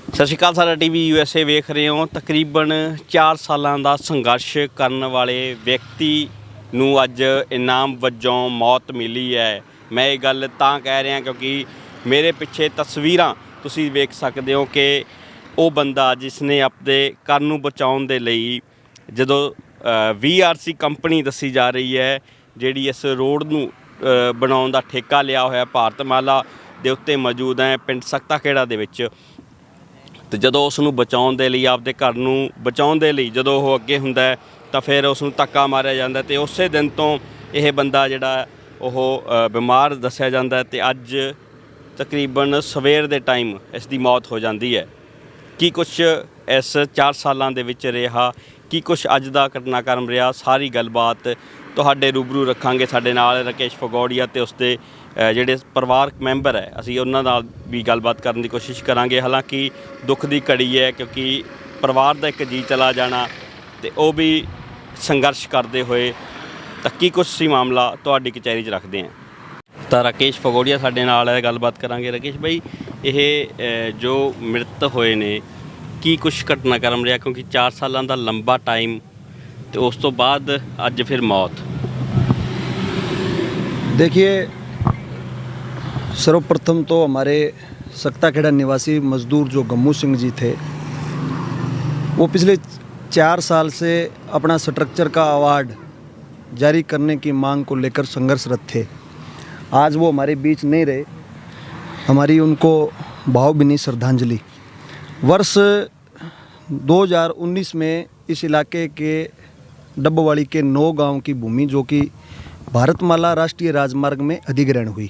ਸਤਿ ਸ਼੍ਰੀ ਅਕਾਲ। ਸਾਡਾ TV USA ਵੇਖ ਰਹੇ ਹੋ। ਤਕਰੀਬਨ 4 ਸਾਲਾਂ ਦਾ ਸੰਘਰਸ਼ ਕਰਨ ਵਾਲੇ ਵਿਅਕਤੀ ਨੂੰ ਅੱਜ ਇਨਾਮ ਵਜੋਂ ਮੌਤ ਮਿਲੀ ਹੈ। ਮੈਂ ਇਹ ਗੱਲ ਤਾਂ ਕਹਿ ਰਿਹਾ ਕਿਉਂਕਿ ਮੇਰੇ ਪਿੱਛੇ ਤਸਵੀਰਾਂ ਤੁਸੀਂ ਵੇਖ ਸਕਦੇ ਹੋ ਕਿ ਉਹ ਬੰਦਾ ਜਿਸ ਨੇ ਆਪਣੇ ਘਰ ਨੂੰ ਬਚਾਉਣ ਦੇ ਲਈ ਜਦੋਂ VRC ਕੰਪਨੀ ਦੱਸੀ ਜਾ ਰਹੀ ਹੈ ਜਿਹੜੀ ਇਸ ਰੋਡ ਨੂੰ ਬਣਾਉਣ ਦਾ ਠੇਕਾ ਲਿਆ ਹੋਇਆ ਭਾਰਤਮਾਲਾ ਦੇ ਉੱਤੇ ਮੌਜੂਦ ਹੈ ਪਿੰਡ ਸਖਤਾ ਖੇੜਾ ਦੇ ਵਿੱਚ। ਤੇ ਜਦੋਂ ਉਸ ਨੂੰ ਬਚਾਉਣ ਦੇ ਲਈ ਆਪਦੇ ਘਰ ਨੂੰ ਬਚਾਉਣ ਦੇ ਲਈ ਜਦੋਂ ਉਹ ਅੱਗੇ ਹੁੰਦਾ ਹੈ ਤਾਂ ਫਿਰ ਉਸ ਨੂੰ ਧੱਕਾ ਮਾਰਿਆ ਜਾਂਦਾ ਤੇ ਉਸੇ ਦਿਨ ਤੋਂ ਇਹ ਬੰਦਾ ਜਿਹੜਾ ਉਹ ਬਿਮਾਰ ਦੱਸਿਆ ਜਾਂਦਾ ਤੇ ਅੱਜ ਤਕਰੀਬਨ ਸਵੇਰ ਦੇ ਟਾਈਮ ਇਸ ਦੀ ਮੌਤ ਹੋ ਜਾਂਦੀ ਹੈ। ਕੀ ਕੁਛ ਇਸ 4 ਸਾਲਾਂ ਦੇ ਵਿੱਚ ਰਿਹਾ, ਕੀ ਕੁਛ ਅੱਜ ਦਾ ਘਟਨਾਕ੍ਰਮ ਰਿਹਾ, ਸਾਰੀ ਗੱਲਬਾਤ ਤੁਹਾਡੇ ਰੂਬਰੂ ਰੱਖਾਂਗੇ। ਸਾਡੇ ਨਾਲ ਰਾਕੇਸ਼ ਫਗੋੜੀਆ ਤੇ ਉਸਦੇ ਜਿਹੜੇ ਪਰਿਵਾਰਕ ਮੈਂਬਰ ਹੈ ਅਸੀਂ ਉਹਨਾਂ ਨਾਲ ਵੀ ਗੱਲਬਾਤ ਕਰਨ ਦੀ ਕੋਸ਼ਿਸ਼ ਕਰਾਂਗੇ। ਹਾਲਾਂਕਿ ਦੁੱਖ ਦੀ ਘੜੀ ਹੈ ਕਿਉਂਕਿ ਪਰਿਵਾਰ ਦਾ ਇੱਕ ਜੀ ਚਲਾ ਜਾਣਾ ਤੇ ਉਹ ਵੀ ਸੰਘਰਸ਼ ਕਰਦੇ ਹੋਏ ਤਾਂ ਕੀ ਕੁਛ ਸੀ ਮਾਮਲਾ ਤੁਹਾਡੀ ਕਚਹਿਰੀ 'ਚ ਰੱਖਦੇ ਹਾਂ। ਤਾਂ ਰਾਕੇਸ਼ ਫਗੋੜੀਆ ਸਾਡੇ ਨਾਲ ਹੈ, ਗੱਲਬਾਤ ਕਰਾਂਗੇ। ਰਾਕੇਸ਼ ਭਾਈ, ਇਹ ਜੋ ਮ੍ਰਿਤ ਹੋਏ ਨੇ ਕੀ ਕੁਛ ਘਟਨਾਕ੍ਰਮ ਰਿਹਾ ਕਿਉਂਕਿ 4 ਸਾਲਾਂ ਦਾ ਲੰਬਾ ਟਾਈਮ तो उस तो बाद अज फिर मौत। देखिए, सर्वप्रथम तो हमारे सख्ता खेड़ा निवासी मजदूर जो गम्मू सिंह जी थे वो पिछले 4 साल से अपना स्ट्रक्चर का अवार्ड जारी करने की मांग को लेकर संघर्षरत थे। आज वो हमारे बीच नहीं रहे, हमारी उनको भावभीनी श्रद्धांजलि। वर्ष 2019 में इस इलाके के डब्बवाड़ी के 9 गांव की भूमि जो कि भारतमाला राष्ट्रीय राजमार्ग में अधिग्रहण हुई।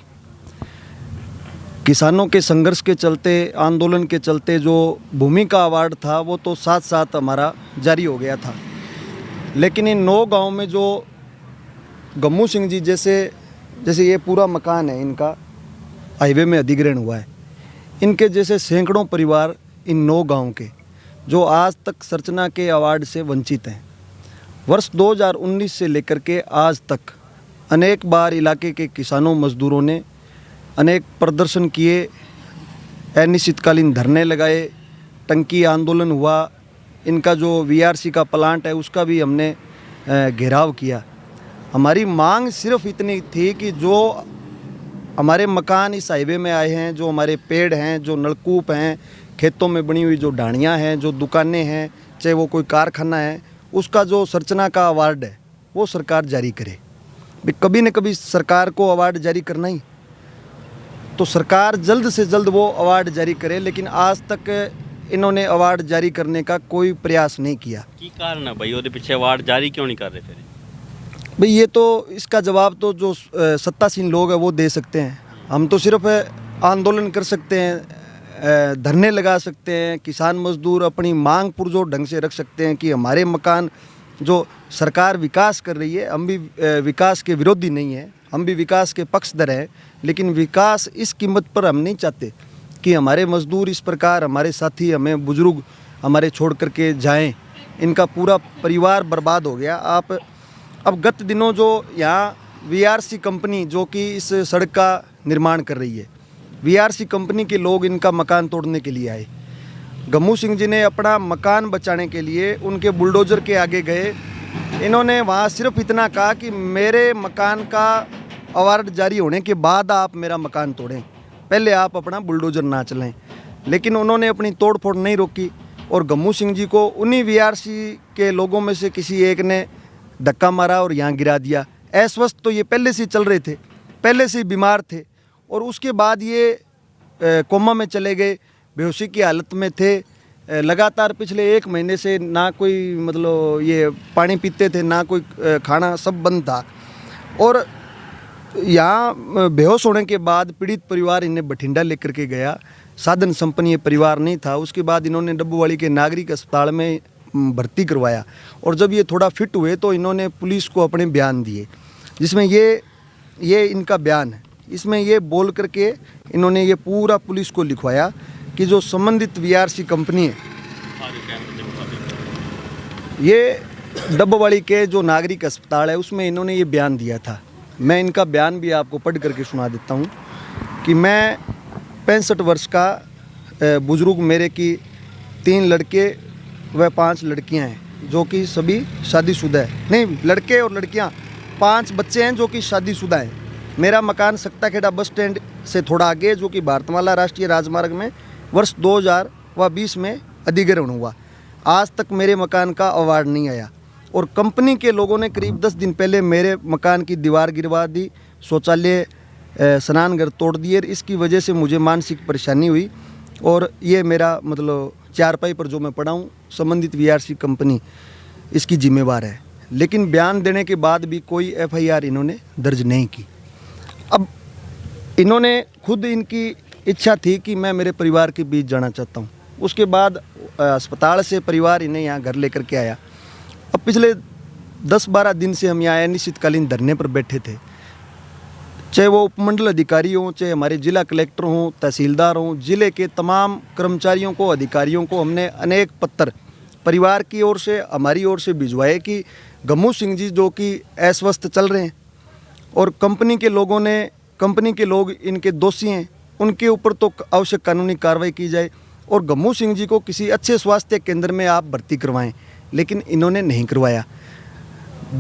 किसानों के संघर्ष के चलते, आंदोलन के चलते जो भूमि का अवार्ड था वो तो साथ साथ हमारा जारी हो गया था, लेकिन इन 9 गांव में जो गम्मू सिंह जी जैसे ये पूरा मकान है इनका हाईवे में अधिग्रहण हुआ है, इनके जैसे सैकड़ों परिवार इन 9 गांव के जो आज तक संरचना के अवार्ड से वंचित हैं। वर्ष 2019 से लेकर के आज तक अनेक बार इलाके के किसानों मजदूरों ने अनेक प्रदर्शन किए, अनिश्चितकालीन धरने लगाए, टंकी आंदोलन हुआ। इनका जो VRC का प्लांट है उसका भी हमने घेराव किया। हमारी मांग सिर्फ इतनी थी कि जो हमारे मकान इस हाईवे में आए हैं, जो हमारे पेड़ हैं, जो नलकूप हैं, खेतों में बनी हुई जो ढाणियाँ हैं, जो दुकानें हैं, चाहे वो कोई कारखाना है, उसका जो संरचना का अवार्ड है वो सरकार जारी करे। कभी न कभी सरकार को अवार्ड जारी करना ही, तो सरकार जल्द से जल्द वो अवार्ड जारी करे, लेकिन आज तक इन्होंने अवार्ड जारी करने का कोई प्रयास नहीं किया। की कारण है भाई वो पीछे अवार्ड जारी क्यों नहीं कर रहे फिर? भाई ये तो इसका जवाब तो जो सत्तासीन लोग हैं वो दे सकते हैं। हम तो सिर्फ आंदोलन कर सकते हैं, धरने लगा सकते हैं, किसान मजदूर अपनी मांग पुरजोर ढंग से रख सकते हैं कि हमारे मकान जो सरकार विकास कर रही है, हम भी विकास के विरोधी नहीं हैं, हम भी विकास के पक्षधर हैं, लेकिन विकास इस कीमत पर हम नहीं चाहते कि हमारे मजदूर इस प्रकार, हमारे साथी, हमें बुजुर्ग हमारे छोड़ करके जाएं। इनका पूरा परिवार बर्बाद हो गया। आप अब गत दिनों जो यहाँ VRC कंपनी जो कि इस सड़क का निर्माण कर रही है, VRC कंपनी के लोग इनका मकान तोड़ने के लिए आए। गम्मू सिंह जी ने अपना मकान बचाने के लिए उनके बुलडोज़र के आगे गए। इन्होंने वहाँ सिर्फ इतना कहा कि मेरे मकान का अवार्ड जारी होने के बाद आप मेरा मकान तोड़ें, पहले आप अपना बुलडोज़र ना चलाएं। लेकिन उन्होंने अपनी तोड़ फोड़ नहीं रोकी और गम्मू सिंह जी को उन्हीं VRC के लोगों में से किसी एक ने धक्का मारा और यहाँ गिरा दिया। अस्वस्थ तो ये पहले से चल रहे थे, पहले से बीमार थे और उसके बाद ये कोमा में चले गए, बेहोशी की हालत में थे। लगातार पिछले 1 महीने से ना कोई मतलब ये पानी पीते थे, ना कोई खाना, सब बंद था। और यहाँ बेहोश होने के बाद पीड़ित परिवार इन्हें बठिंडा लेकर के गया। साधन संपन्न ये परिवार नहीं था। उसके बाद इन्होंने डब्बूवाड़ी के नागरिक अस्पताल में भर्ती करवाया और जब ये थोड़ा फिट हुए तो इन्होंने पुलिस को अपने बयान दिए, जिसमें ये इनका बयान है। इसमें ये बोल करके इन्होंने ये पूरा पुलिस को लिखवाया कि जो संबंधित VRC कंपनी है, ये डब्बवाड़ी के जो नागरिक अस्पताल है उसमें इन्होंने ये बयान दिया था। मैं इनका बयान भी आपको पढ़ करके सुना देता हूँ कि मैं 65 वर्ष का बुज़ुर्ग, मेरे की 3 लड़के व 5 लड़कियां हैं जो कि सभी शादीशुदा है। नहीं, लड़के और लड़कियां 5 बच्चे हैं जो कि शादीशुदा हैं। मेरा मकान सक्ताखेड़ा बस स्टैंड से थोड़ा आगे, जो कि भारतमाला राष्ट्रीय राजमार्ग में वर्ष 2020 में अधिग्रहण हुआ। आज तक मेरे मकान का अवार्ड नहीं आया और कंपनी के लोगों ने करीब 10 दिन पहले मेरे मकान की दीवार गिरवा दी, शौचालय स्नान घर तोड़ दिए। इसकी वजह से मुझे मानसिक परेशानी हुई और ये मेरा मतलब चारपाई पर जो मैं पड़ा हूँ, संबंधित वीआरसी कंपनी इसकी जिम्मेवार है। लेकिन बयान देने के बाद भी कोई एफआईआर इन्होंने दर्ज नहीं की। अब इन्होंने खुद, इनकी इच्छा थी कि मैं मेरे परिवार के बीच जाना चाहता हूँ। उसके बाद अस्पताल से परिवार इन्हें यहाँ घर लेकर के आया। अब पिछले 10-12 दिन से हम यहाँ अनिश्चितकालीन धरने पर बैठे थे। चाहे वो उपमंडल अधिकारी हों, चाहे हमारे जिला कलेक्टर हों, तहसीलदार हों, ज़िले के तमाम कर्मचारियों को, अधिकारियों को हमने अनेक पत्र परिवार की ओर से, हमारी ओर से भिजवाए कि गम्मू सिंह जी जो कि अस्वस्थ चल रहे हैं और कंपनी के लोग इनके दोषी हैं, उनके ऊपर तो आवश्यक कानूनी कार्रवाई की जाए और गम्मू सिंह जी को किसी अच्छे स्वास्थ्य केंद्र में आप भर्ती करवाएं। लेकिन इन्होंने नहीं करवाया।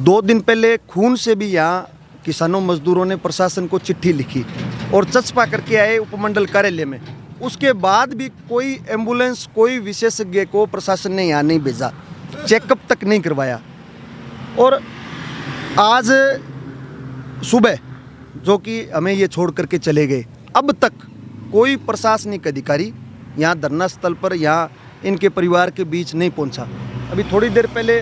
2 दिन पहले खून से भी यहाँ किसानों मजदूरों ने प्रशासन को चिट्ठी लिखी और चस्पा करके आए उपमंडल कार्यालय में। उसके बाद भी कोई एम्बुलेंस, कोई विशेषज्ञ को प्रशासन ने यहाँ नहीं भेजा, चेकअप तक नहीं करवाया। और आज सुबह जो कि हमें ये छोड़ करके चले गए, अब तक कोई प्रशासनिक अधिकारी यहाँ धरना स्थल पर, यहाँ इनके परिवार के बीच नहीं पहुँचा। अभी थोड़ी देर पहले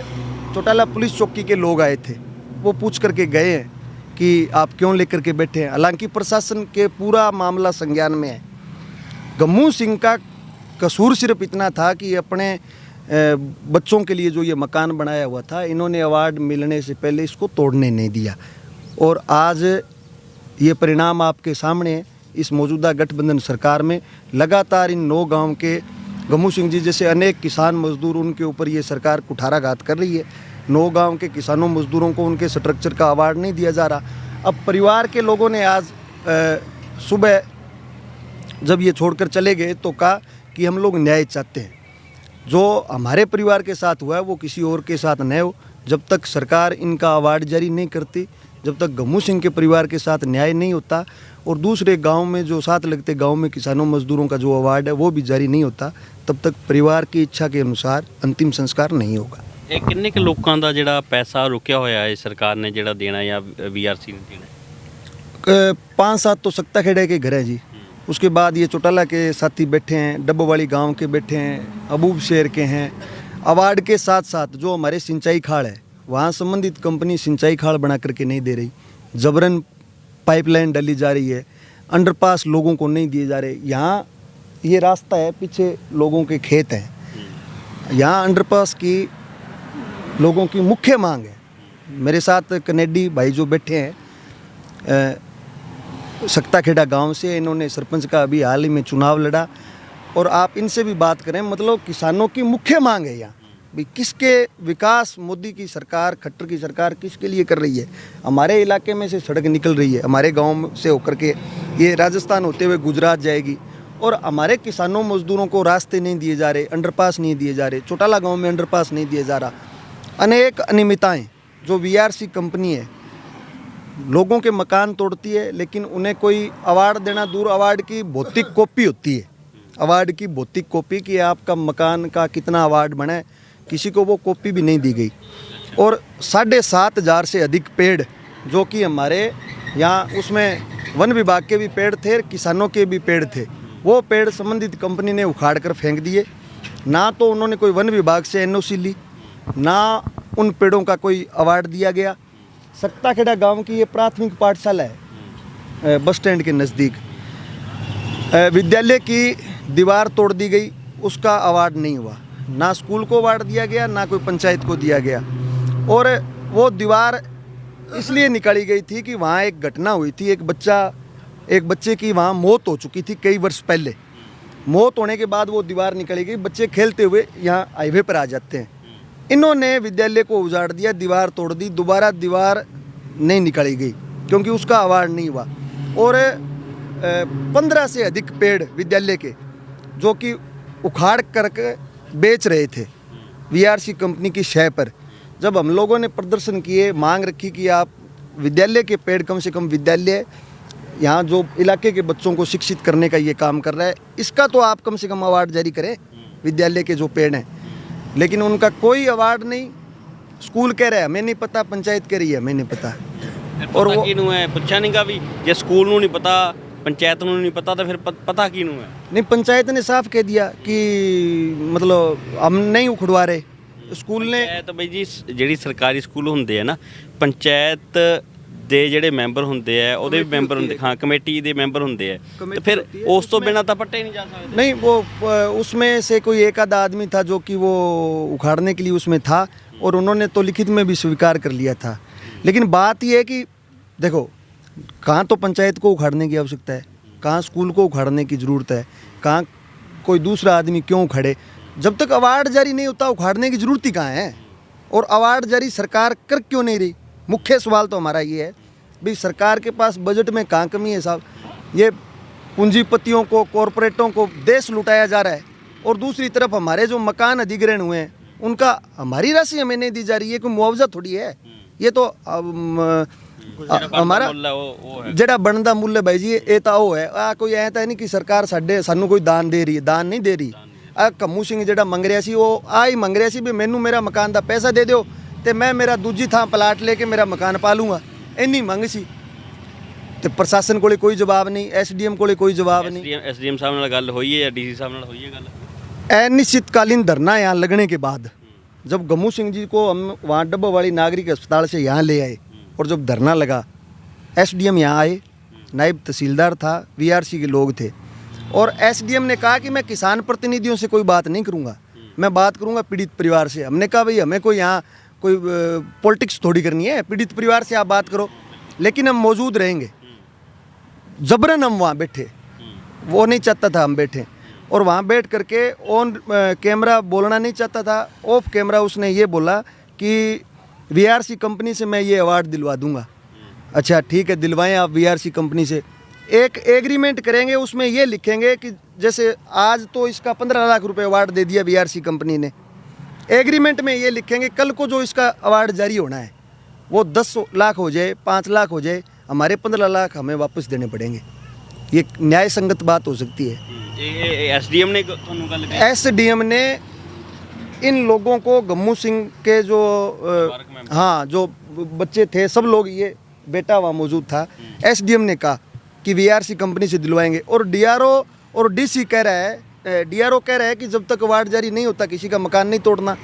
चौटाला पुलिस चौकी के लोग आए थे, वो पूछ करके गए हैं कि आप क्यों लेकर के बैठे हैं। हालांकि प्रशासन के पूरा मामला संज्ञान में है। गम्मू सिंह का कसूर सिर्फ इतना था कि अपने बच्चों के लिए जो ये मकान बनाया हुआ था, इन्होंने अवार्ड मिलने से पहले इसको तोड़ने नहीं दिया और आज ये परिणाम आपके सामने है। इस मौजूदा गठबंधन सरकार में लगातार इन 9 गांव के गम्मू सिंह जी जैसे अनेक किसान मजदूर, उनके ऊपर ये सरकार कुठाराघात कर रही है। 9 गांव के किसानों मजदूरों को उनके स्ट्रक्चर का अवार्ड नहीं दिया जा रहा। अब परिवार के लोगों ने आज सुबह जब ये छोड़कर चले गए तो कहा कि हम लोग न्याय चाहते हैं। जो हमारे परिवार के साथ हुआ है वो किसी और के साथ न हो। जब तक सरकार इनका अवार्ड जारी नहीं करती, जब तक गम्मू सिंह के परिवार के साथ न्याय नहीं होता और दूसरे गांव में जो साथ लगते गांव में किसानों मजदूरों का जो अवार्ड है वो भी जारी नहीं होता, तब तक परिवार की इच्छा के अनुसार अंतिम संस्कार नहीं होगा। ਇਹ ਕਿੰਨੇ ਕੁ ਲੋਕਾਂ ਦਾ ਜਿਹੜਾ ਪੈਸਾ ਰੁਕਿਆ ਹੋਇਆ ਹੈ ਸਰਕਾਰ ਨੇ ਜਿਹੜਾ ਦੇਣਾ ਜਾਂ ਵੀਆਰਸੀ ਨੇ ਦੇਣਾ? 5-7 तो सक्ताखेड़ा के घर हैं जी। उसके बाद ये चौटाला के साथी बैठे हैं, डब्बोवाली गांव के बैठे हैं, अबूब शहर के हैं। अवार्ड के साथ साथ जो हमारे सिंचाई खाड़ है, वहाँ संबंधित कंपनी सिंचाई खाड़ बना करके नहीं दे रही, जबरन पाइपलाइन डाली जा रही है, अंडरपास लोगों को नहीं दिए जा रहे। यहाँ ये रास्ता है, पीछे लोगों के खेत हैं, यहाँ अंडरपास की लोगों की मुख्य मांग है। मेरे साथ कनेडी भाई जो बैठे हैं सक्ताखेड़ा गांव से, इन्होंने सरपंच का अभी हाल ही में चुनाव लड़ा और आप इनसे भी बात करें, मतलब किसानों की मुख्य मांग है यहाँ भी किसके विकास, मोदी की सरकार, खट्टर की सरकार किसके लिए कर रही है। हमारे इलाके में से सड़क निकल रही है, हमारे गांव से होकर के ये राजस्थान होते हुए गुजरात जाएगी और हमारे किसानों मजदूरों को रास्ते नहीं दिए जा रहे, अंडरपास नहीं दिए जा रहे। चौटाला गाँव में अंडरपास नहीं दिया जा रहा। अनेक अनियमितताएं, जो वीआरसी कंपनी है लोगों के मकान तोड़ती है, लेकिन उन्हें कोई अवार्ड देना दूर, अवार्ड की भौतिक कॉपी होती है, अवार्ड की भौतिक कॉपी कि आपका मकान का कितना अवार्ड बना है, किसी को वो कॉपी भी नहीं दी गई। और 7,500 से अधिक पेड़ जो कि हमारे यहाँ, उसमें वन विभाग के भी पेड़ थे, किसानों के भी पेड़ थे, वो पेड़ संबंधित कंपनी ने उखाड़ कर फेंक दिए। ना तो उन्होंने कोई वन विभाग से एनओसी ली, ना उन पेड़ों का कोई अवार्ड दिया गया। सक्ताखेड़ा गांव की ये प्राथमिक पाठशाला है, बस स्टैंड के नज़दीक। विद्यालय की दीवार तोड़ दी गई, उसका अवार्ड नहीं हुआ। ना स्कूल को अवार्ड दिया गया, ना कोई पंचायत को दिया गया। और वो दीवार इसलिए निकाली गई थी कि वहाँ एक घटना हुई थी, एक बच्चे की वहाँ मौत हो चुकी थी कई वर्ष पहले। मौत होने के बाद वो दीवार निकाली गई, बच्चे खेलते हुए यहाँ हाईवे पर आ जाते हैं। इन्होंने विद्यालय को उजाड़ दिया, दीवार तोड़ दी, दोबारा दीवार नहीं निकाली गई क्योंकि उसका अवार्ड नहीं हुआ। और 15 से अधिक पेड़ विद्यालय के जो कि उखाड़ करके बेच रहे थे वीआरसी कंपनी की शय पर। जब हम लोगों ने प्रदर्शन किए, मांग रखी कि आप विद्यालय के पेड़, कम से कम विद्यालय यहाँ जो इलाके के बच्चों को शिक्षित करने का ये काम कर रहा है, इसका तो आप कम से कम अवार्ड जारी करें विद्यालय के जो पेड़ हैं। लेकिन उनका कोई अवार्ड नहीं। स्कूल कह रहा है हमें नहीं पता, पंचायत कह रही है हमें नहीं पता। और वो किनू है ਪੁੱਛਿਆ ਨਹੀਂਗਾ ਵੀ ਜੇ ਸਕੂਲ ਨੂੰ ਨਹੀਂ ਪਤਾ, ਪੰਚਾਇਤ ਨੂੰ ਨਹੀਂ ਪਤਾ, ਤਾਂ ਫਿਰ ਪਤਾ ਕਿਹਨੂੰ ਹੈ? नहीं, पंचायत ने साफ कह दिया कि मतलब हम नहीं उखड़वा रहे। स्कूल ने ਪੰਚਾਇਤ ਬਈ ਜੀ ਜਿਹੜੀ ਸਰਕਾਰੀ ਸਕੂਲ ਹੁੰਦੇ ਆ ਨਾ, ਪੰਚਾਇਤ ਦੇ ਜਿਹੜੇ ਮੈਂਬਰ ਹੁੰਦੇ ਆ ਉਹਦੇ ਵੀ ਮੈਂਬਰ ਹੁੰਦੇ, ਹਾਂ ਕਮੇਟੀ ਦੇ ਮੈਂਬਰ ਹੁੰਦੇ ਆ, ਤੇ ਫਿਰ ਉਸ ਤੋਂ ਬਿਨਾਂ ਤਾਂ ਪੱਟੇ ਨਹੀਂ ਜਾ ਸਕਦੇ। नहीं, वो उसमें से कोई एक आधा आदमी था जो कि वो उखाड़ने के लिए उसमें था, और उन्होंने तो लिखित में भी स्वीकार कर लिया था। लेकिन बात ये है कि देखो, कहाँ तो पंचायत को उखाड़ने की आवश्यकता है, कहाँ स्कूल को उखाड़ने की ज़रूरत है, कहाँ कोई दूसरा आदमी क्यों उखाड़े। जब तक अवार्ड जारी नहीं होता उखाड़ने की ज़रूरत ही कहाँ है। और अवार्ड जारी सरकार कर क्यों नहीं रही? मुख्य सवाल तो हमारा ये है भाई, सरकार के पास बजट में कहाँ कमी है साहब? ये पूंजीपतियों को, कॉरपोरेटों को देश लुटाया जा रहा है, और दूसरी तरफ हमारे जो मकान अधिग्रहण हुए हैं उनका हमारी राशि हमें नहीं दी जा रही है। कोई मुआवजा थोड़ी है ये, तो हमारा ਜਿਹੜਾ ਬਣਦਾ ਮੁੱਲ ਹੈ ਬਾਈ ਜੀ, ਇਹ ਤਾਂ ਉਹ ਹੈ। ਆ ਕੋਈ ਐ ਤਾਂ ਨਹੀਂ ਕਿ ਸਰਕਾਰ ਸਾਨੂੰ ਕੋਈ ਦਾਨ ਦੇ ਰਹੀ ਹੈ, ਦਾਨ ਨਹੀਂ ਦੇ ਰਹੀ। ਆ ਕੰਮੂ ਸਿੰਘ ਜਿਹੜਾ ਮੰਗ ਰਿਹਾ ਸੀ, ਉਹ ਆ ਹੀ ਮੰਗ ਰਿਹਾ ਸੀ ਵੀ ਮੈਨੂੰ ਮੇਰਾ ਮਕਾਨ ਦਾ ਪੈਸਾ ਦੇ ਦਿਓ ਤੇ ਮੈਂ ਮੇਰਾ ਦੂਜੀ ਥਾਂ ਪਲਾਟ ਲੈ ਕੇ ਮੇਰਾ ਮਕਾਨ ਪਾ ਲੂੰਗਾ। ਇੰਨੀ ਮੰਗ ਸੀ, ਤੇ ਪ੍ਰਸ਼ਾਸਨ ਕੋਲੇ ਕੋਈ ਜਵਾਬ ਨਹੀਂ, ਐਸਡੀਐਮ ਕੋਲੇ ਕੋਈ ਜਵਾਬ नहीं। ਐਸਡੀਐਮ ਸਾਹਿਬ ਨਾਲ ਗੱਲ ਹੋਈ ਹੈ ਜਾਂ ਡੀਸੀ ਸਾਹਿਬ ਨਾਲ ਹੋਈ ਹੈ ਗੱਲ? अनिश्चितकालीन धरना यहाँ लगने के बाद जब गमू सिंह जी को हम वहाँ डब्बा वाली नागरिक अस्पताल से यहाँ ले आए, और जब धरना लगा, एसडीएम यहाँ आए, नायब तहसीलदार था, वीआरसी के लोग थे, और एसडीएम ने कहा कि मैं किसान प्रतिनिधियों से कोई बात नहीं करूँगा, मैं बात करूँगा पीड़ित परिवार से। हमने कहा भाई हमें कोई यहाँ कोई पॉलिटिक्स थोड़ी करनी है, पीड़ित परिवार से आप बात करो, लेकिन हम मौजूद रहेंगे। जबरन हम वहाँ बैठे, वो नहीं चाहता था हम बैठे, और वहाँ बैठ करके ऑन कैमरा बोलना नहीं चाहता था, ऑफ कैमरा उसने ये बोला कि वीआरसी कंपनी से मैं ये अवार्ड दिलवा दूंगा। अच्छा ठीक है, दिलवाएं आप वीआरसी कंपनी से। एक एग्रीमेंट करेंगे, उसमें ये लिखेंगे कि जैसे आज तो इसका 15 लाख रुपए अवार्ड दे दिया वीआरसी कंपनी ने, एग्रीमेंट में ये लिखेंगे कल को जो इसका अवार्ड जारी होना है वो 10 लाख हो जाए, 5 लाख हो जाए, हमारे 15 लाख हमें वापस देने पड़ेंगे। ये न्याय संगत बात हो सकती है। एसडीएम ने ਤੁਹਾਨੂੰ ਗੱਲ ਕਹੀ? एसडीएम ने इन लोगों को, गम्मू सिंह के जो हाँ जो बच्चे थे, सब लोग, ये बेटा वहाँ मौजूद था, एसडीएम ने कहा कि वीआरसी कंपनी से दिलवाएंगे। और डीआरओ और डीसी कह रहा है, डीआरओ कह रहा है कि जब तक अवार्ड जारी नहीं होता किसी का मकान नहीं तोड़ना।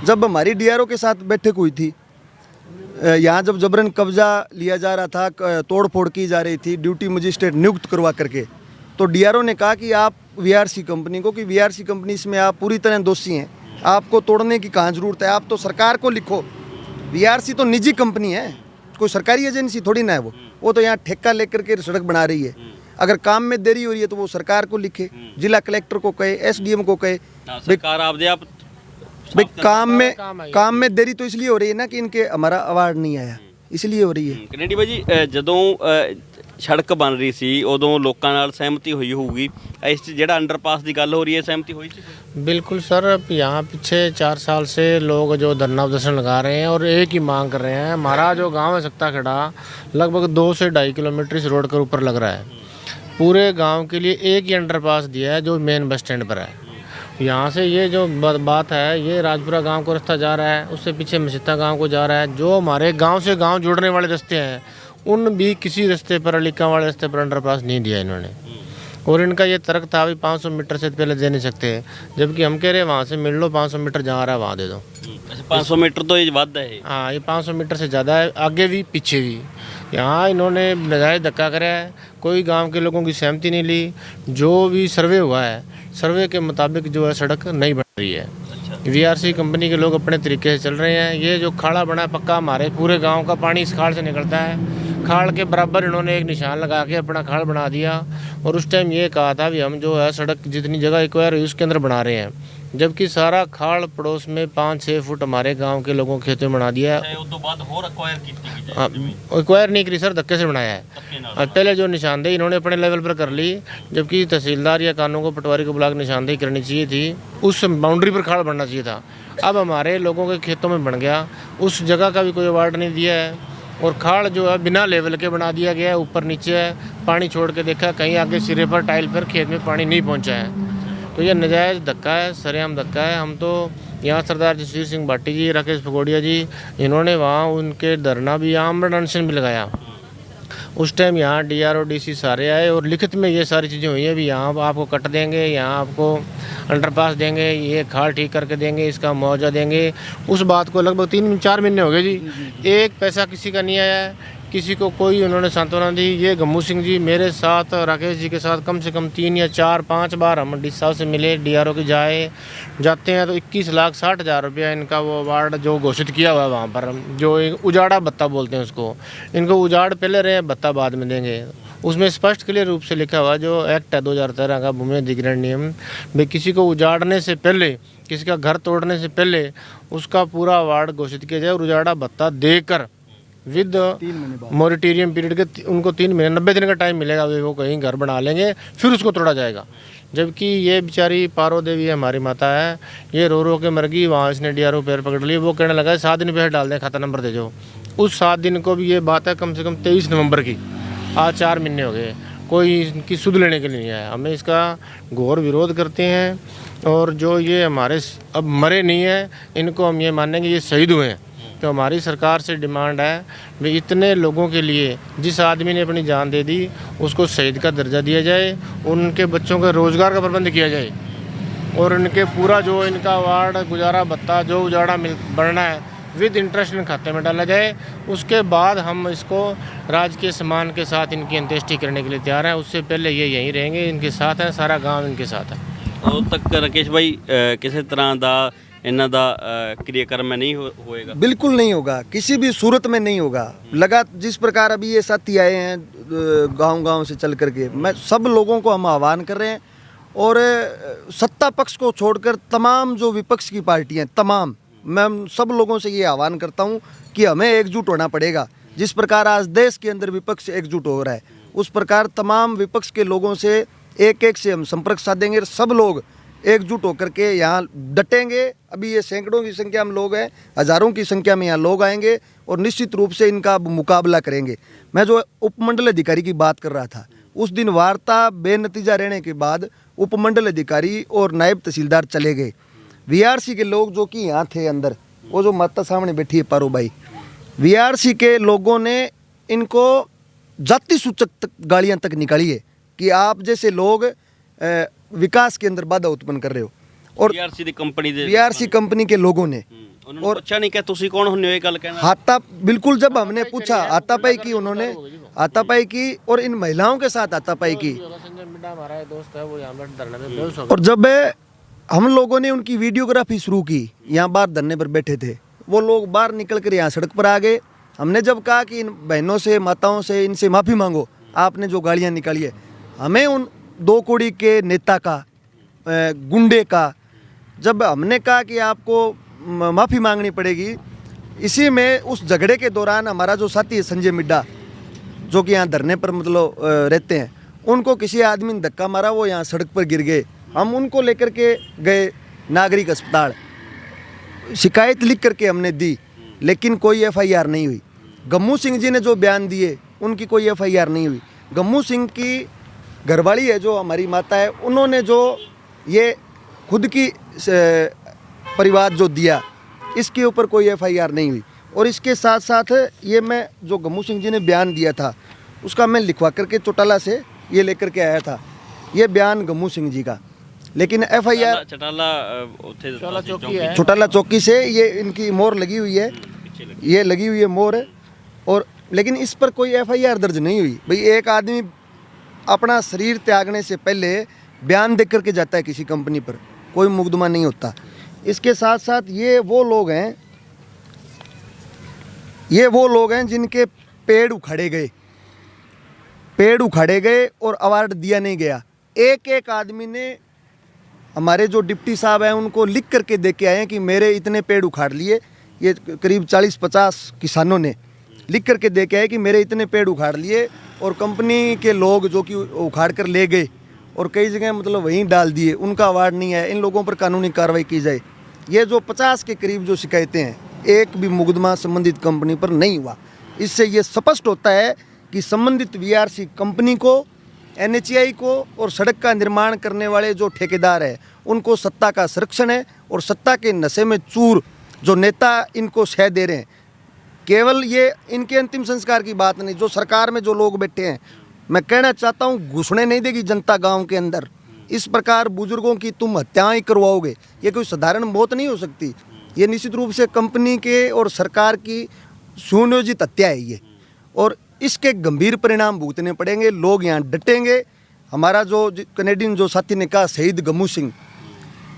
जब हमारी डीआरओ के साथ बैठक हुई थी, यहाँ जब जबरन कब्जा लिया जा रहा था, तोड़ फोड़ की जा रही थी, ड्यूटी मजिस्ट्रेट नियुक्त करवा करके, तो डीआरओ ने कहा कि आप वीआरसी कंपनी को, कि वीआरसी कंपनी इसमें आप पूरी तरह दोषी हैं, आपको तोड़ने की कहाँ ज़रूरत है, आप तो सरकार को लिखो। वीआरसी तो निजी कंपनी है, कोई सरकारी एजेंसी थोड़ी ना है वो तो यहाँ ठेका लेकर के सड़क बना रही है। अगर काम में देरी हो रही है तो वो सरकार को लिखे, जिला कलेक्टर को कहे, एसडीएम को कहे। सरकार आप भाई काम में देरी तो इसलिए हो रही है ना कि इनके हमारा अवार्ड नहीं आया, इसलिए हो रही है। ਕੈਨੇਡੀ ਬਾਈ ਜੀ, ਜਦੋਂ ਸੜਕ ਬਣ ਰਹੀ ਸੀ ਉਦੋਂ ਲੋਕਾਂ ਨਾਲ ਸਹਿਮਤੀ ਹੋਈ ਹੋਊਗੀ, ਇਸ 'ਚ ਜਿਹੜਾ ਅੰਡਰਪਾਸ ਦੀ ਗੱਲ ਹੋ ਰਹੀ ਹੈ, ਸਹਿਮਤੀ ਹੋਈ ਸੀ? बिल्कुल सर, यहाँ पीछे 4 साल से लोग जो धरना प्रदर्शन लगा रहे हैं और एक ही मांग कर रहे हैं। हमारा जो गांव है सकता खेड़ा, लगभग 2 से 2.5 किलोमीटर इस रोड के ऊपर लग रहा है। पूरे गांव के लिए एक ही अंडरपास दिया है जो मेन बस स्टैंड पर है। यहाँ से ये जो बात है, ये राजपुरा गांव को रास्ता जा रहा है, उससे पीछे मसीता गांव को जा रहा है। जो हमारे गांव से गांव जोड़ने वाले रास्ते हैं उन भी किसी रास्ते पर, अलीका वाले रास्ते पर अंडरपास नहीं दिया इन्होंने। और इनका ये तर्क था भी 500 मीटर से पहले दे नहीं सकते, जबकि हम कह रहे हैं वहाँ से मिल लो, 500 मीटर जहाँ आ रहा है वहाँ दे दो। 500 मीटर तो ये वादा है। हाँ, ये 500 मीटर से ज़्यादा है, आगे भी पीछे भी। यहाँ इन्होंने नजायज़ धक्का कराया है, कोई गांव के लोगों की सहमति नहीं ली। जो भी सर्वे हुआ है, सर्वे के मुताबिक जो है सड़क नहीं बन रही है। वीआरसी कंपनी के लोग अपने तरीके से चल रहे हैं। ये जो खाड़ा बना है पक्का, हमारे पूरे गांव का पानी इस खाड़ से निकलता है। खाल के बराबर इन्होंने एक निशान लगा के अपना खाल बना दिया। और उस टाइम ये कहा था भी हम जो है सड़क जितनी जगह एक्वायर हुई उसके अंदर बना रहे हैं, जबकि सारा खाल पड़ोस में 5-6 फुट हमारे गांव के लोगों के खेतों में बना दिया है। एक्वायर नहीं करी सर, धक्के से बनाया है। पहले जो निशानदेही इन्होंने अपने लेवल पर कर ली, जबकि तहसीलदार या कानून को पटवारी को बुला के निशानदेही करनी चाहिए थी, उस बाउंड्री पर खाल बनना चाहिए था। अब हमारे लोगों के खेतों में बन गया, उस जगह का भी कोई अवार्ड नहीं दिया है। और खाल जो है बिना लेवल के बना दिया गया है, ऊपर नीचे है। पानी छोड़ के देखा कहीं आगे सिरे पर टाइल पर खेत में पानी नहीं पहुंचा है। तो ये नाजायज़ धक्का है, सरेआम धक्का है। हम तो यहाँ सरदार जसवीर सिंह भाटी जी, राकेश पकोड़िया जी, इन्होंने वहाँ उनके धरना भी, आमरण अनशन भी लगाया। उस टाइम यहाँ DRO DC सारे आए और लिखित में ये सारी चीज़ें हुई हैं भी यहाँ आपको कट देंगे, यहाँ आपको अंडरपास देंगे, ये खाल ठीक करके देंगे, इसका मुआवजा देंगे। उस बात को लगभग 3-4 महीने हो गए जी, एक पैसा किसी का नहीं आया है, किसी को कोई उन्होंने सांत्वना दी। ये गम्मू सिंह जी मेरे साथ, राकेश जी के साथ कम से कम 3 या 4-5 बार हम डी साहब से मिले। DRO के जाते हैं तो 21,60,000 रुपया इनका वो अवार्ड जो घोषित किया हुआ है वहाँ पर, जो उजाड़ा भत्ता बोलते हैं उसको, इनको उजाड़ पहले रहे, भत्ता बाद में देंगे। उसमें स्पष्ट क्लियर रूप से लिखा हुआ जो एक्ट है 2013 का भूमि अधिग्रहण नियम, भाई किसी को उजाड़ने से पहले, किसी का घर तोड़ने से पहले उसका पूरा अवार्ड घोषित किया जाए और उजाड़ा भत्ता देकर विद मोरिटेरियम पीरियड के उनको 3 महीने 90 दिन का टाइम मिलेगा, वो कहीं घर बना लेंगे, फिर उसको तोड़ा जाएगा। जबकि ये बेचारी पारो देवी हमारी माता है, ये रो रो के मर गई। वहाँ इसने DRO पैर पकड़ लिए, वो कहने लगा 7 दिन पैसे डाल दें, खाता नंबर दे जो। उस 7 दिन को भी ये बात है कम से कम 23 नवंबर की, आज 4 महीने हो गए, कोई इनकी सुध लेने के लिए नहीं आया। हमें इसका घोर विरोध करते हैं। और जो ये हमारे अब मरे नहीं हैं, इनको हम ये मानेंगे ये शहीद हुए हैं। तो हमारी सरकार से डिमांड है भाई इतने लोगों के लिए, जिस आदमी ने अपनी जान दे दी उसको शहीद का दर्जा दिया जाए, उनके बच्चों के रोज़गार का प्रबंध किया जाए और इनके पूरा जो इनका अवार्ड, गुजारा भत्ता जो उजाड़ा बढ़ना है विद इंटरेस्ट इन खाते में डाला जाए। उसके बाद हम इसको राजकीय सम्मान के साथ इनकी अंत्येष्टि करने के लिए तैयार हैं। उससे पहले ये यहीं रहेंगे, इनके साथ हैं, सारा गाँव इनके साथ है। ਉਦੋਂ ਤੱਕ राकेश भाई किसी तरह का इन्हों का क्रियाक्रम नहीं होएगा? बिल्कुल नहीं होगा, किसी भी सूरत में नहीं होगा। लगा जिस प्रकार अभी ये साथी आए हैं गांव-गांव से चल करके, मैं सब लोगों को हम आह्वान कर रहे हैं। और सत्ता पक्ष को छोड़कर तमाम जो विपक्ष की पार्टियां, तमाम, मैं सब लोगों से ये आह्वान करता हूं कि हमें एकजुट होना पड़ेगा। जिस प्रकार आज देश के अंदर विपक्ष एकजुट हो रहा है, उस प्रकार तमाम विपक्ष के लोगों से एक से हम संपर्क साधेंगे। सब लोग एकजुट होकर के यहाँ डटेंगे। अभी ये सैकड़ों की संख्या में लोग हैं, हज़ारों की संख्या में यहाँ लोग आएंगे और निश्चित रूप से इनका मुकाबला करेंगे। मैं जो उपमंडल अधिकारी की बात कर रहा था, उस दिन वार्ता बेनतीजा रहने के बाद उपमंडल अधिकारी और नायब तहसीलदार चले गए। VRC के लोग जो कि यहाँ थे अंदर, वो जो माता सामने बैठी है पारो भाई, VRC के लोगों ने इनको जाति सूचक गालियाँ तक निकाली है कि आप जैसे लोग विकास के अंदर बाधा उत्पन्न कर रहे हो। और VRC कंपनी के लोगों ने और अच्छा नहीं क्या तुसी कौन होने ये गल कहना हाथा बिल्कुल, जब हमने पूछा हाथापाई की, उन्होंने हाथापाई की और इन महिलाओं के साथ हाथापाई की। और जब हम लोगों ने उनकी वीडियोग्राफी शुरू की, यहाँ बाहर धरने पर बैठे थे, वो लोग बाहर निकल कर यहाँ सड़क पर आ गए। हमने जब कहा कि इन बहनों से, माताओं से, इनसे माफ़ी मांगो, आपने जो गालियाँ निकाली है, हमें उन 2 कोड़ी के नेता का, गुंडे का, जब हमने कहा कि आपको माफ़ी मांगनी पड़ेगी, इसी में उस झगड़े के दौरान हमारा जो साथी है संजय मिड्डा, जो कि यहाँ धरने पर मतलब रहते हैं, उनको किसी आदमी ने धक्का मारा, वो यहाँ सड़क पर गिर गए। हम उनको लेकर के गए नागरिक अस्पताल, शिकायत लिख करके हमने दी, लेकिन कोई FIR नहीं हुई। गम्मू सिंह जी ने जो बयान दिए, उनकी कोई FIR नहीं हुई। गम्मू सिंह की घरवाली है जो हमारी माता है, उन्होंने जो ये खुद की परिवार जो दिया, इसके ऊपर कोई FIR नहीं हुई। और इसके साथ साथ ये मैं जो गम्मू सिंह जी ने बयान दिया था, उसका मैं लिखवा करके चौटाला से ये लेकर के आया था, ये बयान गम्मू सिंह जी का। लेकिन FIR चौटाला चौकी से ये इनकी मोहर लगी हुई है, ये लगी हुई है मोहर। और लेकिन इस पर कोई FIR दर्ज नहीं हुई। भाई एक आदमी अपना शरीर त्यागने से पहले बयान देख करके जाता है किसी कंपनी पर, कोई मुकदमा नहीं होता। इसके साथ साथ ये वो लोग हैं जिनके पेड़ उखाड़े गए और अवार्ड दिया नहीं गया। एक एक आदमी ने, हमारे जो डिप्टी साहब हैं उनको लिख करके दे के आए हैं कि मेरे इतने पेड़ उखाड़ लिए। ये करीब 40-50 किसानों ने लिख करके दे के आए कि मेरे इतने पेड़ उखाड़ लिए, और कंपनी के लोग जो कि उखाड़ कर ले गए और कई जगह मतलब वहीं डाल दिए, उनका अवार्ड नहीं है। इन लोगों पर कानूनी कार्रवाई की जाए। ये जो 50 के करीब जो शिकायतें हैं, एक भी मुकदमा संबंधित कंपनी पर नहीं हुआ। इससे ये स्पष्ट होता है कि संबंधित वीआरसी कंपनी को, एनएचएआई को और सड़क का निर्माण करने वाले जो ठेकेदार हैं उनको सत्ता का संरक्षण है, और सत्ता के नशे में चूर जो नेता इनको शह दे रहे हैं। केवल ये इनके अंतिम संस्कार की बात नहीं, जो सरकार में जो लोग बैठे हैं, मैं कहना चाहता हूँ, घुसने नहीं देगी जनता गांव के अंदर। इस प्रकार बुजुर्गों की तुम हत्याएं करवाओगे, ये कोई साधारण मौत नहीं हो सकती। ये निश्चित रूप से कंपनी के और सरकार की सुनियोजित हत्या है ये, और इसके गंभीर परिणाम भुगतने पड़ेंगे। लोग यहाँ डटेंगे। हमारा जो कनेडियन जो साथी ने कहा, शहीद गमू सिंह,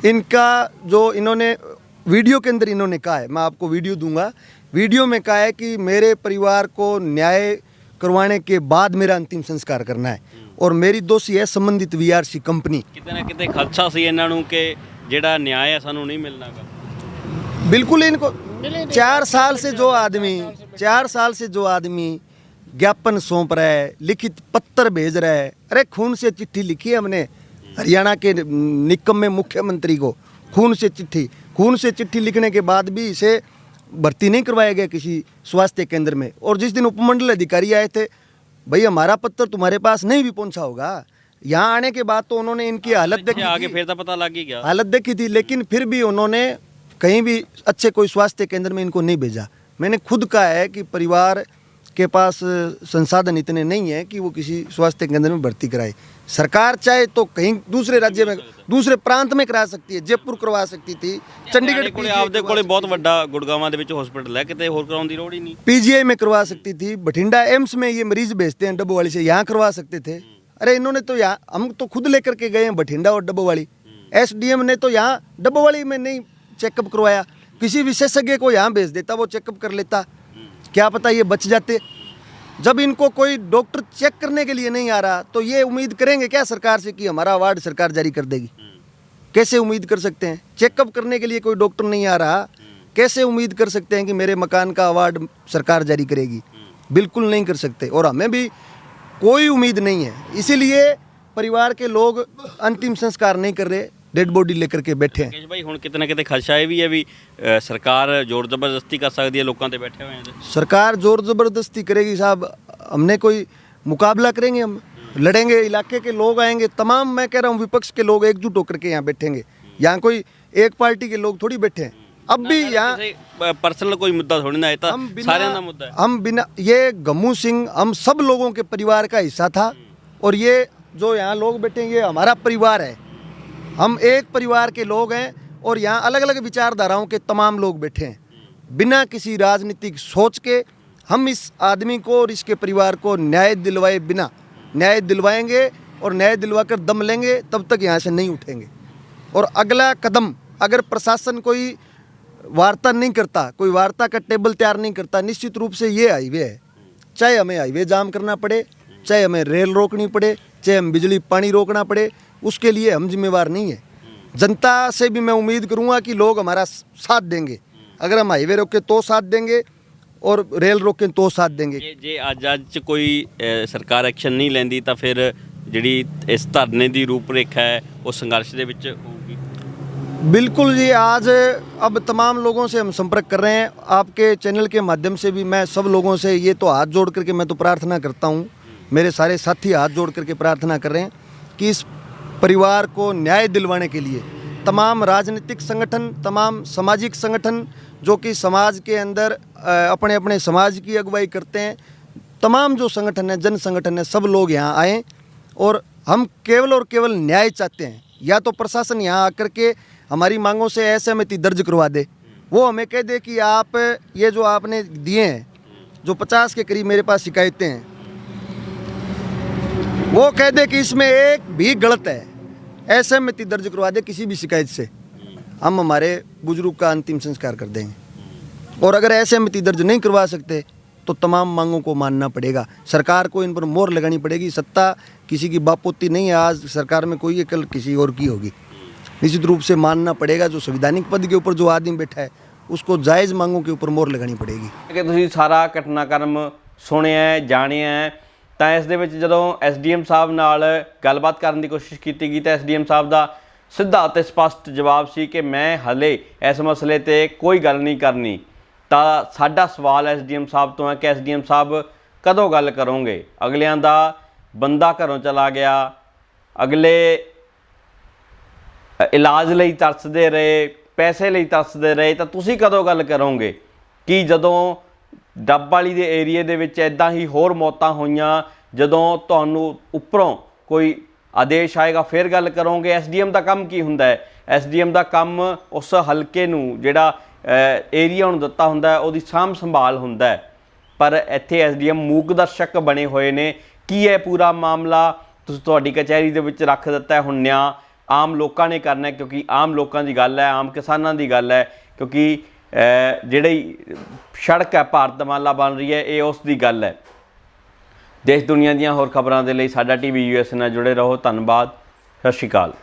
इनका जो इन्होंने वीडियो के अंदर इन्होंने कहा है, मैं आपको वीडियो दूंगा। वीडियो में कहा है कि मेरे परिवार को न्याय करवाने के बाद मेरा अंतिम संस्कार करना है, और मेरी दोषी है संबंधित वीआरसी कंपनी। किते ना किते खदशा सी इन्हां नूं कि ਜਿਹੜਾ न्याय है सानू नहीं मिलनागा। बिल्कुल इनको 4 साल से जो आदमी ज्ञापन सौंप रहा है, लिखित पत्र भेज रहा है। अरे खून से चिट्ठी लिखी है हमने हरियाणा के निकम्मे मुख्यमंत्री को, खून से चिट्ठी लिखने के बाद भी इसे भर्ती नहीं करवाया गया किसी स्वास्थ्य केंद्र में। और जिस दिन उपमंडल अधिकारी आए थे, भाई हमारा पत्र तुम्हारे पास नहीं भी पहुंचा होगा। यहाँ आने के बाद तो उन्होंने इनकी हालत देखी, आगे फिर तो पता लग ही गया, हालत देखी थी, लेकिन फिर भी उन्होंने कहीं भी अच्छे कोई स्वास्थ्य केंद्र में इनको नहीं भेजा। मैंने खुद कहा है कि परिवार के पास संसाधन इतने नहीं है कि वो किसी स्वास्थ्य केंद्र में भर्ती कराए। सरकार चाहे तो कहीं दूसरे राज्य में, दूसरे प्रांत में करा सकती है। जयपुर करवा सकती थी, चंडीगढ़ कोले आपदे कोले बहुत ਵੱਡਾ ਗੁੜਗਾਵਾਂ ਦੇ ਵਿੱਚ ਹਸਪੀਟਲ है, किते ਹੋਰ कराउण दी लोड़ ही नहीं। पीजीआई में करवा सकती थी, बठिंडा एम्स में ये मरीज भेजते हैं डब्बोवाली से, यहाँ करवा सकते थे। अरे इन्होंने तो यहाँ, हम तो खुद लेकर के गए हैं बठिंडा और डब्बोवाली। एसडीएम ने तो यहाँ डब्बोवाली में नहीं चेकअप करवाया, किसी विशेषज्ञ को यहाँ भेज देता, वो चेकअप कर लेता, क्या पता ये बच जाते। जब इनको कोई डॉक्टर चेक करने के लिए नहीं आ रहा, तो ये उम्मीद करेंगे क्या सरकार से कि हमारा अवार्ड सरकार जारी कर देगी? कैसे उम्मीद कर सकते हैं? चेकअप करने के लिए कोई डॉक्टर नहीं आ रहा, कैसे उम्मीद कर सकते हैं कि मेरे मकान का अवार्ड सरकार जारी करेगी? बिल्कुल नहीं कर सकते, और हमें भी कोई उम्मीद नहीं है। इसीलिए परिवार के लोग अंतिम संस्कार नहीं कर रहे, डेड बॉडी लेकर के बैठे हैं। भाई हुण किते ना किते खदशा ये भी है भी सरकार जोर जबरदस्ती कर सकती है, लोगों ते बैठे हुए हैं। सरकार जोर जबरदस्ती करेगी साहब, हमने कोई मुकाबला करेंगे? हम लड़ेंगे? इलाके के लोग आएंगे, तमाम, मैं कह रहा हूँ विपक्ष के लोग एकजुट होकर के यहाँ बैठेंगे। यहाँ कोई एक पार्टी के लोग थोड़ी बैठे हैं। अब भी यहाँ पर्सनल कोई मुद्दा थोड़ी ना है, सारे का मुद्दा है। हम बिना, ये गमू सिंह हम सब लोगों के परिवार का हिस्सा था, और ये जो यहाँ लोग बैठे हैं ये हमारा परिवार है। हम एक परिवार के लोग हैं, और यहाँ अलग अलग विचारधाराओं के तमाम लोग बैठे हैं। बिना किसी राजनीतिक सोच के हम इस आदमी को और इसके परिवार को न्याय दिलवाए बिना न्याय दिलवाएंगे, और न्याय दिलवाकर दम लेंगे, तब तक यहाँ से नहीं उठेंगे। और अगला कदम, अगर प्रशासन कोई वार्ता नहीं करता, कोई वार्ता का टेबल तैयार नहीं करता, निश्चित रूप से ये हाईवे है, चाहे हमें हाईवे जाम करना पड़े, चाहे हमें रेल रोकनी पड़े, चाहे हम बिजली पानी रोकना पड़े, उसके लिए हम जिम्मेवार नहीं है। जनता से भी मैं उम्मीद करूंगा कि लोग हमारा साथ देंगे। अगर हम हाईवे रोके तो साथ देंगे, और रेल रोके तो साथ देंगे। जे अज कोई सरकार एक्शन नहीं लेंदी तो फिर जिहड़ी इस धरने की रूपरेखा है वो संघर्ष दे विच होगी। बिल्कुल जी, आज अब तमाम लोगों से हम संपर्क कर रहे हैं। आपके चैनल के माध्यम से भी मैं सब लोगों से ये तो हाथ जोड़ करके मैं तो प्रार्थना करता हूँ, मेरे सारे साथी हाथ जोड़ करके प्रार्थना कर रहे हैं कि इस परिवार को न्याय दिलवाने के लिए तमाम राजनीतिक संगठन, तमाम सामाजिक संगठन जो कि समाज के अंदर अपने अपने समाज की अगुवाई करते हैं, तमाम जो संगठन है, जन संगठन है, सब लोग यहाँ आएँ। और हम केवल और केवल न्याय चाहते हैं। या तो प्रशासन यहाँ आकर के हमारी मांगों से असहमति दर्ज करवा दे, वो हमें कह दे कि आप ये जो आपने दिए हैं, जो 50 के करीब मेरे पास शिकायतें हैं, वो कह दे कि इसमें एक भी गलत है, असहमति दर्ज करवा दे किसी भी शिकायत से, हम हमारे बुजुर्ग का अंतिम संस्कार कर देंगे। और अगर असहमति दर्ज नहीं करवा सकते तो तमाम मांगों को मानना पड़ेगा। सरकार को इन पर मोहर लगानी पड़ेगी। सत्ता किसी की बापोती नहीं है, आज सरकार में कोई है, कल किसी और की होगी। निश्चित रूप से मानना पड़ेगा, जो संवैधानिक पद के ऊपर जो आदमी बैठा है उसको जायज़ मांगों के ऊपर मोहर लगानी पड़ेगी। कि ਤੁਸੀਂ ਸਾਰਾ ਘਟਨਾਕ੍ਰਮ ਸੁਣਿਆ ਹੈ, ਜਾਣਿਆ ਹੈ, ਤਾਂ ਇਸ ਦੇ ਵਿੱਚ ਜਦੋਂ ਐਸਡੀਐਮ ਸਾਹਿਬ ਨਾਲ ਗੱਲਬਾਤ ਕਰਨ ਦੀ ਕੋਸ਼ਿਸ਼ ਕੀਤੀ ਗਈ ਤਾਂ ਐਸਡੀਐਮ ਸਾਹਿਬ ਦਾ ਸਿੱਧਾ ਅਤੇ ਸਪਸ਼ਟ ਜਵਾਬ ਸੀ ਕਿ ਮੈਂ ਹਲੇ ਇਸ ਮਸਲੇ ਤੇ ਕੋਈ ਗੱਲ ਨਹੀਂ ਕਰਨੀ। ਤਾਂ ਸਾਡਾ ਸਵਾਲ ਐਸਡੀਐਮ ਸਾਹਿਬ ਤੋਂ ਹੈ ਕਿ ਐਸਡੀਐਮ ਸਾਹਿਬ ਕਦੋਂ ਗੱਲ ਕਰੋਗੇ? ਅਗਲਿਆਂ ਦਾ ਬੰਦਾ ਘਰੋਂ ਚਲਾ ਗਿਆ, ਅਗਲੇ ਇਲਾਜ ਲਈ ਤਰਸਦੇ ਰਹੇ, ਪੈਸੇ ਲਈ ਤਰਸਦੇ ਰਹੇ, ਤਾਂ ਤੁਸੀਂ ਕਦੋਂ ਗੱਲ ਕਰੋਗੇ? ਕਿ ਜਦੋਂ ਡੱਬ ਵਾਲੀ ਦੇ ਏਰੀਏ ਦੇ ਵਿੱਚ ਇੱਦਾਂ ਹੀ ਹੋਰ ਮੌਤਾਂ ਹੋਈਆਂ, ਜਦੋਂ ਤੁਹਾਨੂੰ ਉੱਪਰੋਂ ਕੋਈ ਆਦੇਸ਼ ਆਏਗਾ ਫਿਰ ਗੱਲ ਕਰੋਗੇ? ਐਸਡੀਐਮ ਦਾ ਕੰਮ ਕੀ ਹੁੰਦਾ ਹੈ? ਐਸਡੀਐਮ ਦਾ ਕੰਮ ਉਸ ਹਲਕੇ ਨੂੰ, ਜਿਹੜਾ ਏਰੀਆ ਨੂੰ ਦਿੱਤਾ ਹੁੰਦਾ, ਉਹਦੀ ਸਾਂਭ ਸੰਭਾਲ ਹੁੰਦਾ ਹੈ। ਪਰ ਇੱਥੇ ਐਸਡੀਐਮ ਮੂਕ ਦਰਸ਼ਕ ਬਣੇ ਹੋਏ ਨੇ। ਕੀ ਹੈ ਪੂਰਾ ਮਾਮਲਾ? ਤੁਸੀਂ ਤੁਹਾਡੀ ਕਚਹਿਰੀ ਦੇ ਵਿੱਚ ਰੱਖ ਦਿੱਤਾ ਹੈ। ਹੁਣ ਨਿਆਂ ਆਮ ਲੋਕਾਂ ਨੇ ਕਰਨਾ, ਕਿਉਂਕਿ ਆਮ ਲੋਕਾਂ ਦੀ ਗੱਲ ਹੈ, ਆਮ ਕਿਸਾਨਾਂ ਦੀ ਗੱਲ ਹੈ, ਕਿਉਂਕਿ ਜਿਹੜੀ ਸੜਕ ਹੈ ਭਾਰਤਮਾਲਾ ਬਣ ਰਹੀ ਹੈ, ਇਹ ਉਸ ਦੀ ਗੱਲ ਹੈ। ਦੇਸ਼ ਦੁਨੀਆ ਦੀਆਂ ਹੋਰ ਖਬਰਾਂ ਦੇ ਲਈ ਸਾਡਾ ਟੀਵੀ ਯੂਐਸ ਨਾਲ ਜੁੜੇ ਰਹੋ। ਧੰਨਵਾਦ। ਸਤਿ ਸ਼੍ਰੀ ਅਕਾਲ।